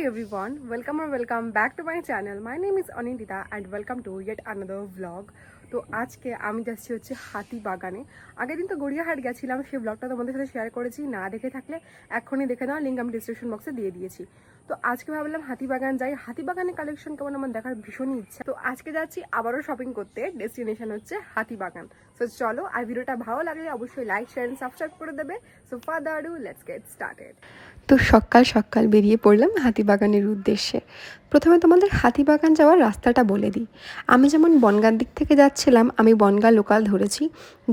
everyone, welcome or welcome back to my channel. My name is Anindita and welcome to yet another vlog. তো আজকে আমি যাচ্ছি হচ্ছে হাতিবাগানে। আগের দিন তো গড়িয়াহাট গেছিলাম, সেই ব্লগটা তোমাদের সাথে শেয়ার করেছি। না দেখে থাকলে এখনই দেখে নাও, লিঙ্ক আমি ডিসক্রিপশন বক্সে দিয়ে দিয়েছি। তো আজকে ভাবলাম হাতিবাগান যাই। হাতিবাগানে কালেকশন কেমন আমার দেখার ভীষণই ইচ্ছা। তো আজকে যাচ্ছি আবারও শপিং করতে। ডেস্টিনেশন হচ্ছে হাতিবাগান। সো চলো, আর ভিডিওটা ভালো লাগলে অবশ্যই লাইক শেয়ার এন্ড সাবস্ক্রাইব করে দেবে। So father do let's get started. তো সকাল সকাল বেরিয়ে পড়লাম হাতিবাগানের উদ্দেশ্যে। প্রথমে তোমাদের হাতিবাগান যাওয়ার রাস্তাটা বলে দিই। আমি যেমন বনগাঁর দিক থেকে যাচ্ছিলাম, আমি বনগাঁ লোকাল ধরেছি,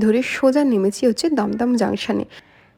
ধরে সোজা নেমেছি হচ্ছে দমদম জাংশনে।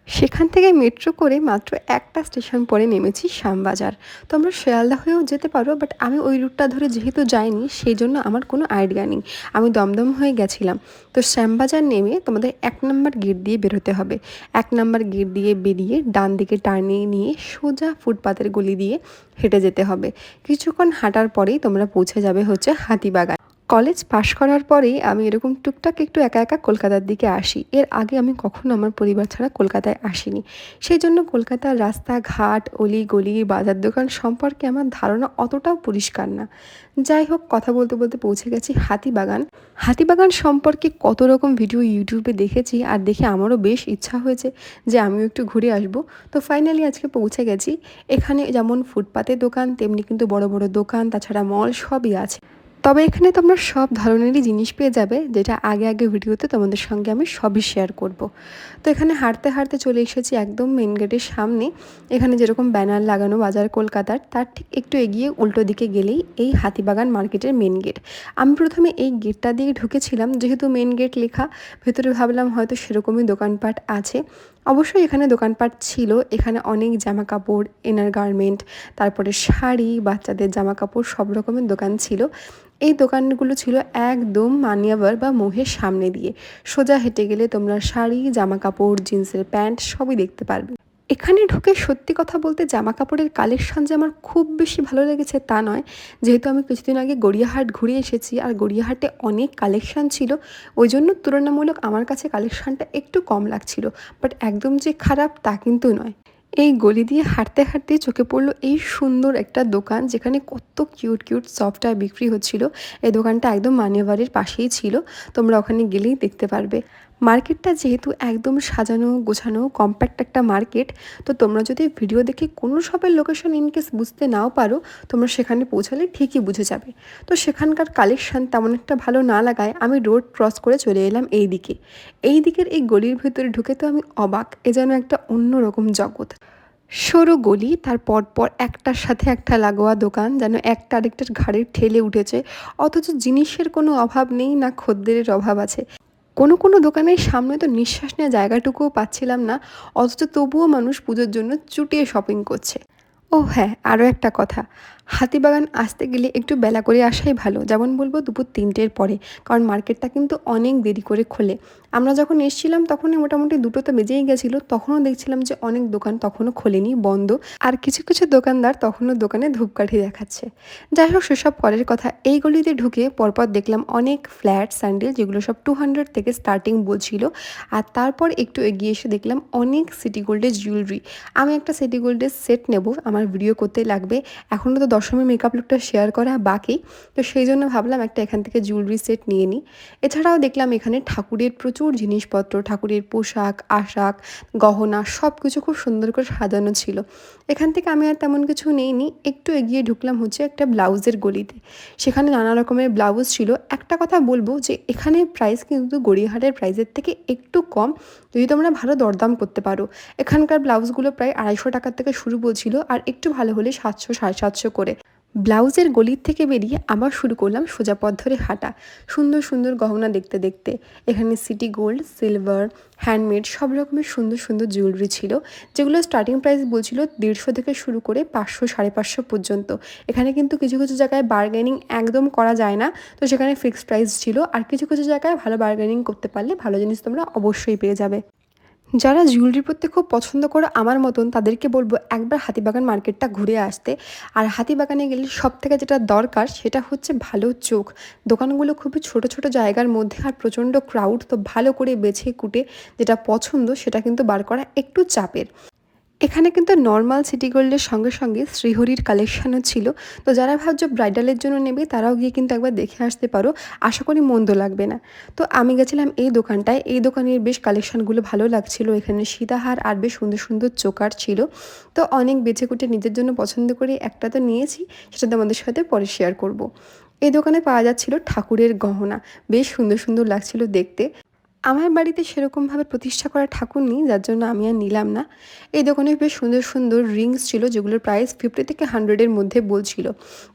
সেখান থেকে মেট্রো করে মাত্র একটা স্টেশন পরে নেমেছি শ্যামবাজার। তো আমরা শিয়ালদা হয়েও যেতে পারো, বাট আমি ওই রুটটা ধরে যেহেতু যাইনি, সেই জন্য আমার কোনো আইডিয়া নেই। আমি দমদম হয়ে গেছিলাম। তো শ্যামবাজার নেমে তোমাদের 1 নম্বর গেট দিয়ে বেরোতে হবে। 1 নম্বর গেট দিয়ে বেরিয়ে ডান দিকে টার্নিং নিয়ে সোজা ফুটপাতের গলি দিয়ে হেঁটে যেতে হবে। কিছুক্ষণ হাঁটার পরেই তোমরা পৌঁছে যাবে হচ্ছে হাতিবাগান। কলেজ পাশ করার পরেই আমি এরকম টুকটাক একটু একা একা কলকাতার দিকে আসি। এর আগে আমি কখনো আমার পরিবার ছাড়া কলকাতায় আসিনি। সেই জন্য কলকাতার রাস্তাঘাট, অলি গলি, বাজার দোকান সম্পর্কে আমার ধারণা অতটাও পরিষ্কার না। যাই হোক, কথা বলতে বলতে পৌঁছে গেছি হাতিবাগান। হাতিবাগান সম্পর্কে কত রকম ভিডিও ইউটিউবে দেখেছি, আর দেখে আমারও বেশ ইচ্ছা হয়েছে যে আমিও একটু ঘুরে আসবো। তো ফাইনালি আজকে পৌঁছে গেছি। এখানে যেমন ফুটপাতের দোকান, তেমনি কিন্তু বড় বড় দোকান, তাছাড়া মল সবই আছে। তবে এখানে তোমরা সব ধরনেরই জিনিস পেয়ে যাবে, যেটা আগে আগে ভিডিওতে তোমাদের সঙ্গে আমি সবই শেয়ার করব। তো এখানে হাঁটতে হাঁটতে চলে এসেছি একদম মেন গেটের সামনে। এখানে যেরকম ব্যানার লাগানো বাজার কলকাতার, তার ঠিক একটু এগিয়ে উল্টো দিকে গেলেই এই হাতিবাগান মার্কেটের মেন গেট। আমি প্রথমে এই গেটটা দিয়ে ঢুকেছিলাম, যেহেতু মেন গেট লেখা, ভেতরে ভাবলাম হয়তো সেরকমই দোকানপাট আছে। অবশ্যই এখানে দোকানপাট ছিল। এখানে অনেক জামা কাপড়, ইনার গার্মেন্ট, তারপরে শাড়ি, বাচ্চাদের জামা কাপড়, সব রকমের দোকান ছিল। এই দোকানগুলো ছিল একদম মানিয়াবার বা মোহের সামনে দিয়ে। সোজা হেঁটে গেলে তোমরা শাড়ি, জামা কাপড়, জিন্সের প্যান্ট সবই দেখতে পারবে। এখানে ঢুকে সত্যি কথা বলতে জামা কাপড়ের কালেকশন যে আমার খুব বেশি ভালো লেগেছে তা নয়। যেহেতু আমি কিছুদিন আগে গড়িয়াহাট ঘুরে এসেছি, আর গড়িয়াহাটে অনেক কালেকশন ছিল, ওই জন্য তুলনামূলক আমার কাছে কালেকশনটা একটু কম লাগছিল। বাট একদম যে খারাপ তা কিন্তু নয়। এই গলি দিয়ে হাঁটতে হাঁটতে চোখে পড়লো এই সুন্দর একটা দোকান, যেখানে কত কিউট কিউট সফটওয়্যার বিক্রি হচ্ছিল। এই দোকানটা একদম মানিয়াবাড়ির পাশেই ছিল, তোমরা ওখানে গেলেই দেখতে পারবে। মার্কেটটা যেহেতু একদম সাজানো গোছানো কম্প্যাক্ট একটা মার্কেট, তো তোমরা যদি ভিডিও দেখে কোনো শপের লোকেশন ইনকেস বুঝতে নাও পারো, তোমরা সেখানে পৌঁছালে ঠিকই বুঝে যাবে। তো সেখানকার কালেকশন তেমন একটা ভালো না লাগায় আমি রোড ক্রস করে চলে এলাম এই দিকে। এই দিকের এই গলির ভেতরে ঢুকে তো আমি অবাক, এ যেন একটা অন্যরকম জগৎ। সরু গলি, তার পরপর একটার সাথে একটা লাগোয়া দোকান, যেন একটা আরেকটার ঘাড়ে ঠেলে উঠেছে। অথচ জিনিসের কোনো অভাব নেই, না খদ্দেরের অভাব আছে। কোনো কোনো দোকানের সামনে তো নিঃশ্বাস নেওয়া জায়গাটুকুও পাচ্ছিলাম না, অথচ তবুও মানুষ পুজোর জন্য চুটিয়ে শপিং করছে। ও হ্যাঁ, আরও একটা কথা, হাতিবাগান আসতে গেলে একটু বেলা করে আসাই ভালো। যেমন বলবো দুপুর 3টের পরে, কারণ মার্কেটটা কিন্তু অনেক দেরি করে খোলে। আমরা যখন এসেছিলাম তখনই মোটামুটি 2টো তো বেজেই গেছিলো, তখনও দেখছিলাম যে অনেক দোকান তখনও খোলেনি, বন্ধ। আর কিছু কিছু দোকানদার তখনও দোকানে ধূপকাঠি দেখাচ্ছে। যাই হোক, সেসব পরের কথা। এই গলিতে ঢুকে পরপর দেখলাম অনেক ফ্ল্যাট স্যান্ডেল, যেগুলো সব 200 থেকে স্টার্টিং বলছিল। আর তারপর একটু এগিয়ে এসে দেখলাম অনেক সিটি গোল্ডের জুয়েলারি। আমি একটা সিটি গোল্ডের সেট নেব, আমার ভিডিও করতে লাগবে। এখনও তো দশমী মেকআপ লুকটা শেয়ার করা বাকি, তো সেই জন্য ভাবলাম একটা এখান থেকে জুয়েলারি সেট নিয়ে নিই। এছাড়াও দেখলাম এখানে ঠাকুরের প্রচুর জিনিসপত্র, ঠাকুরের পোশাক আশাক, গহনা সব কিছু খুব সুন্দর করে সাজানো ছিল। এখান থেকে আমি আর তেমন কিছু নিইনি। একটু এগিয়ে ঢুকলাম হচ্ছে একটা ব্লাউজের গলিতে। সেখানে নানা রকমের ব্লাউজ ছিল। একটা কথা বলবো যে এখানে প্রাইস কিন্তু গড়িয়াহাটের প্রাইসের থেকে একটু কম, যদি তোমরা ভালো দরদাম করতে পারো। এখানকার ব্লাউজগুলো প্রায় 250 টাকার থেকে শুরু বলছিল, আর একটু ভালো হলে 700 750 করে। ব্লাউজের গলির থেকে বেরিয়ে আবার শুরু করলাম সোজা পথ ধরে হাঁটা, সুন্দর সুন্দর গহনা দেখতে দেখতে। এখানে সিটি গোল্ড, সিলভার, হ্যান্ডমেড সব রকমের সুন্দর সুন্দর জুয়েলারি ছিল, যেগুলো স্টার্টিং প্রাইস বলছিল 150 থেকে শুরু করে 500 550 পর্যন্ত। এখানে কিন্তু কিছু কিছু জায়গায় বার্গেনিং একদম করা যায় না, তো সেখানে ফিক্সড প্রাইস ছিল। আর কিছু কিছু জায়গায় ভালো বার্গেনিং করতে পারলে ভালো জিনিস তোমরা অবশ্যই পেয়ে যাবে। যারা জুয়েলারি পরতে খুব পছন্দ করো আমার মতন, তাদেরকে বলবো একবার হাতিবাগান মার্কেটটা ঘুরে আসতে। আর হাতিবাগানে গেলে সব থেকে যেটা দরকার সেটা হচ্ছে ভালো চোখ। দোকানগুলো খুবই ছোট ছোট জায়গার মধ্যে, আর প্রচণ্ড ক্রাউড, তো ভালো করে বেছে কুটে যেটা পছন্দ সেটা কিন্তু বার করা একটু চাপের। এখানে কিন্তু নর্মাল সিটি গোল্ডের সঙ্গে সঙ্গে শ্রীহরির কালেকশানও ছিল। তো যারা ভাবছো ব্রাইডালের জন্য নেবে তারাও গিয়ে কিন্তু একবার দেখে আসতে পারো, আশা করি মন্দ লাগবে না। তো আমি গেছিলাম এই দোকানটায়, এই দোকানের বেশ কালেকশানগুলো ভালো লাগছিল। এখানে সীতাহার আর বেশ সুন্দর সুন্দর চোকার ছিল। তো অনেক বেছে কুটে নিজের জন্য পছন্দ করে একটা তো নিয়েছি, সেটা তোমাদের সাথে পরে শেয়ার করব। এই দোকানে পাওয়া যাচ্ছিল ঠাকুরের গহনা, বেশ সুন্দর সুন্দর লাগছিল দেখতে। আমার বাড়িতে সেরকমভাবে প্রতিষ্ঠা করা ঠাকুর নেই, যার জন্য আমি আর নিলাম না। এই দোকানে বেশ সুন্দর সুন্দর রিংস ছিল, যেগুলোর প্রাইস 50 থেকে 100-এর মধ্যে বলছিল।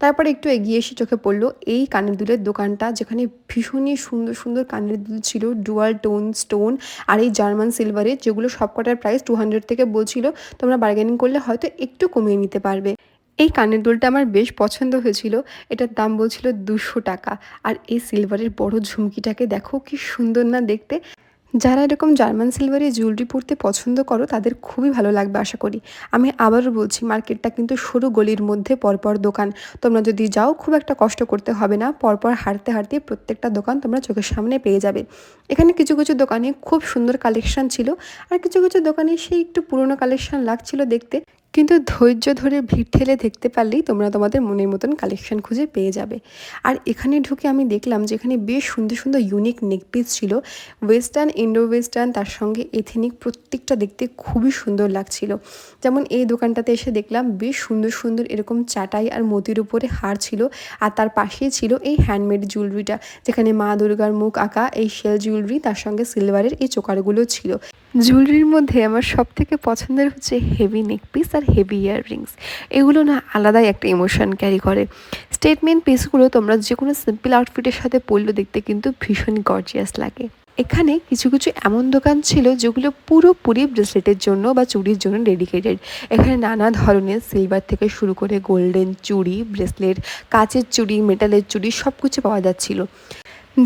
তারপরে একটু এগিয়ে এসে চোখে পড়লো এই কানের দুলের দোকানটা, যেখানে ভীষণই সুন্দর সুন্দর কানের দুল ছিল, ডুয়াল টোন স্টোন আর এই জার্মান সিলভারের, যেগুলো সবকটার প্রাইস 200 থেকে বলছিল। তোমরা বার্গেনিং করলে হয়তো একটু কমিয়ে নিতে পারবে। এই কানের দুলটা আমার বেশ পছন্দ হয়েছিল, এটার দাম বলছিল 200 টাকা। আর এই সিলভারের বড় ঝুমকিটাকে দেখো কি সুন্দর না দেখতে। যারা এরকম জার্মান সিলভারের জুয়েলারি পরতে পছন্দ করো তাদের খুবই ভালো লাগবে আশা করি। আমি আবারও বলছি, মার্কেটটা কিন্তু সরু গলির মধ্যে পরপর দোকান। তোমরা যদি যাও খুব একটা কষ্ট করতে হবে না, পরপর হাঁটতে হাঁটতে প্রত্যেকটা দোকান তোমরা চোখের সামনে পেয়ে যাবে। এখানে কিছু কিছু দোকানে খুব সুন্দর কালেকশন ছিল, আর কিছু কিছু দোকানে সেই একটু পুরনো কালেকশন লাগছিল দেখতে। কিন্তু ধৈর্য ধরে ভিড় ঠেলে দেখতে পারলেই তোমরা তোমাদের মনের মতন কালেকশন খুঁজে পেয়ে যাবে। আর এখানে ঢুকে আমি দেখলাম যে এখানে বেশ সুন্দর সুন্দর ইউনিক নেকপিস ছিল, ওয়েস্টার্ন, ইন্ডো ওয়েস্টার্ন, তার সঙ্গে এথেনিক, প্রত্যেকটা দেখতে খুবই সুন্দর লাগছিল। যেমন এই দোকানটাতে এসে দেখলাম বেশ সুন্দর সুন্দর এরকম চাটাই আর মতির উপরে হার ছিল, আর তার পাশেই ছিল এই হ্যান্ডমেড জুয়েলারিটা, যেখানে মা দুর্গার মুখ আঁকা এই শেল জুয়েলারি, তার সঙ্গে সিলভারের এই চোকারগুলো ছিল। জুয়েলারির মধ্যে আমার সব থেকে পছন্দের হচ্ছে হেভি নেকপিস আর হেভি ইয়াররিংস। এগুলো না আলাদাই একটা ইমোশন ক্যারি করে। স্টেটমেন্ট পিসগুলো তোমরা যে কোনো সিম্পল আউটফিটের সাথে পরলে দেখতে কিন্তু ভীষণ গর্জিয়াস লাগে। এখানে কিছু কিছু এমন দোকান ছিল যেগুলো পুরোপুরি ব্রেসলেটের জন্য বা চুড়ির জন্য ডেডিকেটেড। এখানে নানা ধরনের সিলভার থেকে শুরু করে গোল্ডেন চুড়ি, ব্রেসলেট, কাচের চুড়ি, মেটালের চুড়ি সব কিছু পাওয়া যাচ্ছিল।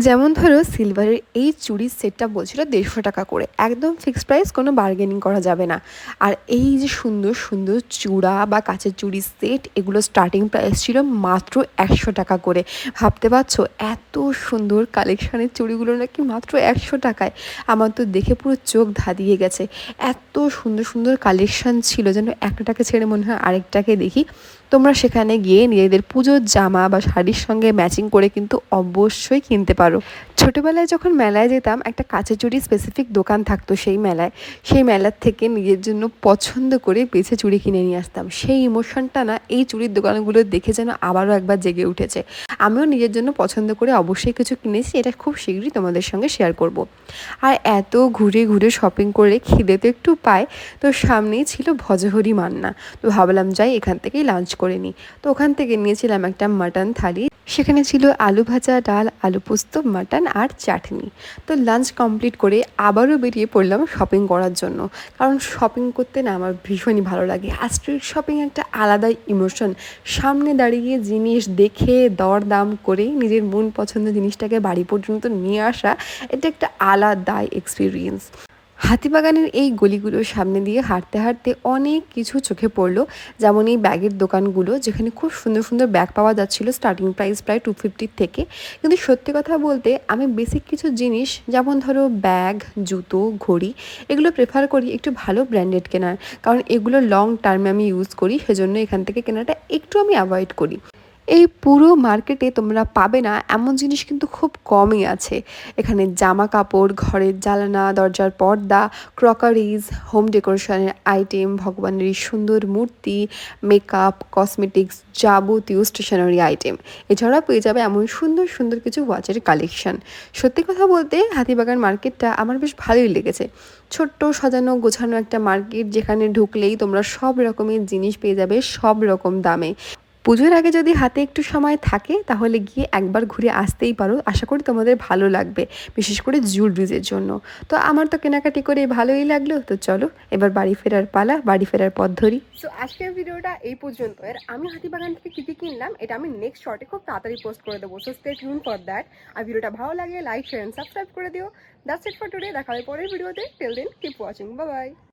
যেমন ধরো সিলভারের এই চুড়ির সেটটা বলছিল 150 টাকা করে, একদম ফিক্সড প্রাইস, কোনো বার্গেনিং করা যাবে না। আর এই যে সুন্দর সুন্দর চূড়া বা কাচের চুড়ির সেট, এগুলো স্টার্টিং প্রাইস ছিল মাত্র 100 টাকা করে। ভাবতে পারছো এত সুন্দর কালেকশানের চুড়িগুলো নাকি মাত্র 100 টাকায়! আমার তো দেখে পুরো চোখ ধাঁধিয়ে গেছে। এত সুন্দর সুন্দর কালেকশান ছিল যেন একটাকে ছেড়ে মনে হয় আরেকটাকে দেখি। তোমরা সেখানে গিয়ে নিজেদের পুজোর জামা বা শাড়ির সঙ্গে ম্যাচিং করে কিন্তু অবশ্যই কিনতে পারো। ছোটোবেলায় যখন মেলায় যেতাম, একটা কাঁচের চুড়ি স্পেসিফিক দোকান থাকতো সেই মেলায়। সেই মেলার থেকে নিজের জন্য পছন্দ করে বেছে চুড়ি কিনে নিয়ে আসতাম। সেই ইমোশনটা না এই চুড়ির দোকানগুলো দেখে যেন আবারও একবার জেগে উঠেছে। আমিও নিজের জন্য পছন্দ করে অবশ্যই কিছু কিনেছি, এটা খুব শীঘ্রই তোমাদের সঙ্গে শেয়ার করব। আর এত ঘুরে ঘুরে শপিং করে খিদে তো একটু পায়, তো সামনেই ছিল ভজহরি মান্না। তো ভাবলাম যাই এখান থেকেই লাঞ্চ করে নিই। তো ওখান থেকে নিয়েছিলাম একটা মাটন থালি, সেখানে ছিল আলু ভাজা, ডাল, আলু পোস্ত, মাটন আর চাটনি। তো লাঞ্চ কমপ্লিট করে আবারও বেরিয়ে পড়লাম শপিং করার জন্য, কারণ শপিং করতে না আমার ভীষণই ভালো লাগে। আর স্ট্রিট শপিং একটা আলাদাই ইমোশন। সামনে দাঁড়িয়ে জিনিস দেখে দর দাম করে নিজের মন পছন্দের জিনিসটাকে বাড়ি পর্যন্ত নিয়ে আসা, এটা একটা আলাদাই এক্সপিরিয়েন্স। হাতিবাগানের এই গলিগুলোর সামনে দিয়ে হাঁটতে হাঁটতে অনেক কিছু চোখে পড়লো, যেমন এই ব্যাগের দোকানগুলো, যেখানে খুব সুন্দর সুন্দর ব্যাগ পাওয়া যাচ্ছিলো, স্টার্টিং প্রাইস প্রায় 250 থেকে। কিন্তু সত্যি কথা বলতে আমি বেসিক কিছু জিনিস, যেমন ধরো ব্যাগ, জুতো, ঘড়ি, এগুলো প্রেফার করি একটু ভালো ব্র্যান্ডেড কেনার, কারণ এগুলো লং টার্মে আমি ইউজ করি, সেজন্য এখান থেকে কেনাটা একটু আমি অ্যাভয়েড করি। এই পুরো মার্কেটে তোমরা পাবে না এমন জিনিস কিন্তু খুব কমই আছে। এখানে জামা কাপড়, ঘরের জানালা দরজার পর্দা, ক্রকারিজ, হোম ডেকোরেশনের আইটেম, ভগবানের এই সুন্দর মূর্তি, মেকআপ, কসমেটিক্স, যাবতীয় স্টেশনারি আইটেম, এছাড়াও পেয়ে যাবে এমন সুন্দর সুন্দর কিছু ওয়াচের কালেকশন। সত্যি কথা বলতে হাতিবাগান মার্কেটটা আমার বেশ ভালোই লেগেছে। ছোট্ট সাজানো গোছানো একটা মার্কেট, যেখানে ঢুকলেই তোমরা সব রকমের জিনিস পেয়ে যাবে সব রকম দামে। পুজোর আগে যদি হাতে একটু সময় থাকে তাহলে গিয়ে একবার ঘুরে আসতেই পারো, আশা করি তোমাদের ভালো লাগবে, বিশেষ করে জুয়েলারিজের জন্য। তো আমার তো কেনাকাটি করে ভালোই লাগলো, তো চলো এবার বাড়ি ফেরার পালা, বাড়ি ফেরার পথ ধরি। সো আজকের ভিডিওটা এই পর্যন্ত। এর আমি হাতিবাগান থেকে কী কী কিনলাম এটা আমি নেক্সট শর্টে খুব তাড়াতাড়ি পোস্ট করে দেবো, so stay tune for that. আর ভিডিওটা ভালো লাগে লাইক, শেয়ার এন্ড সাবস্ক্রাইব করে দিও। দ্যাটস ইট ফর টুডে, দেখা হবে পরের ভিডিওতে। Till then keep watching, bye by.